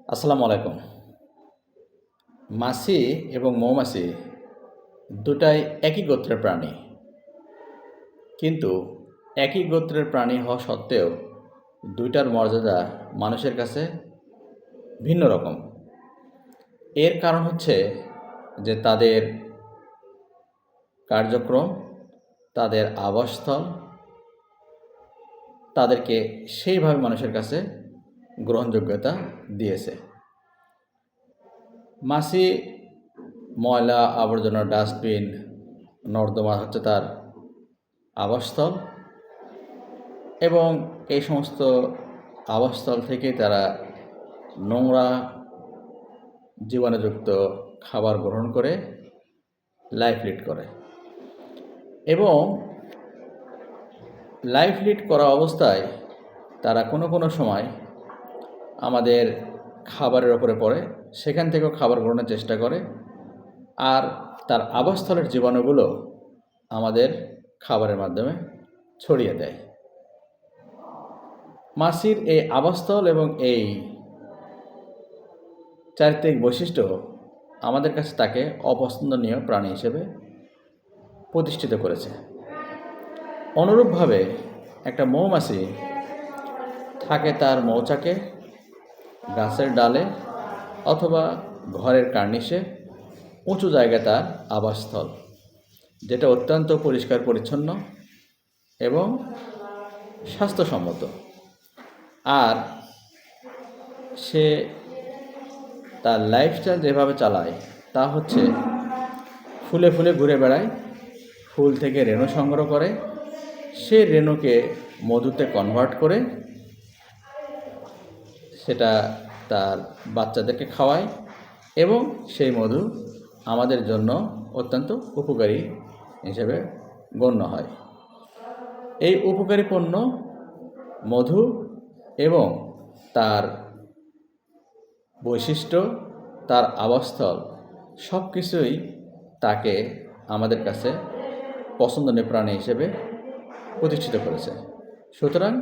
আসসালামু আলাইকুম। মাছি এবং মৌমাছি দুটাই একই গোত্রের প্রাণী, কিন্তু একই গোত্রের প্রাণী হওয়া সত্ত্বেও দুইটার মর্যাদা মানুষের কাছে ভিন্ন রকম। এর কারণ হচ্ছে যে তাদের কার্যক্রম, তাদের আবাসস্থল তাদেরকে সেইভাবে মানুষের কাছে গ্রহণযোগ্যতা দিয়েছে। মাছি ময়লা আবর্জনা, ডাস্টবিন, নর্দমা হচ্ছে তার আবাসস্থল, এবং এই সমস্ত আবাসস্থল থেকে তারা নোংরা জীবাণুযুক্ত খাবার গ্রহণ করে লাইফ লিড করে, এবং লাইফ লিড করা অবস্থায় তারা কোনো কোনো সময় আমাদের খাবারের ওপরে পড়ে, সেখান থেকেও খাবার গ্রহণের চেষ্টা করে, আর তার আবাসস্থলের জীবাণুগুলো আমাদের খাবারের মাধ্যমে ছড়িয়ে দেয়। মাছির এই আবাসস্থল এবং এই চারিত্রিক বৈশিষ্ট্য আমাদের কাছে তাকে অপছন্দনীয় প্রাণী হিসেবে প্রতিষ্ঠিত করেছে। অনুরূপভাবে একটা মৌমাছি থাকে তার মৌচাকে, গাছের ডালে অথবা ঘরের কার্নিশে, উঁচু জায়গায় তার আবাসস্থল, যেটা অত্যন্ত পরিষ্কার পরিচ্ছন্ন এবং স্বাস্থ্যসম্মত। আর সে তার লাইফস্টাইল যেভাবে চালায় তা হচ্ছে ফুলে ফুলে ঘুরে বেড়ায়, ফুল থেকে রেণু সংগ্রহ করে, সে রেণুকে মধুতে কনভার্ট করে সেটা তার বাচ্চাদেরকে খাওয়ায়, এবং সেই মধু আমাদের জন্য অত্যন্ত উপকারী হিসেবে গণ্য হয়। এই উপকারী পণ্য মধু এবং তার বৈশিষ্ট্য, তার আবাসস্থল সব কিছুই তাকে আমাদের কাছে পছন্দনীয় প্রাণী হিসেবে প্রতিষ্ঠিত করেছে। সুতরাং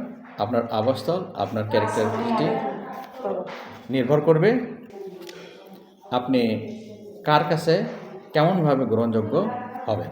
আপনার আবাসস্থল, আপনার ক্যারেক্টারিস্টিক নির্ভর করবে আপনি কার কাছে কেমনভাবে গ্রহণযোগ্য হবেন।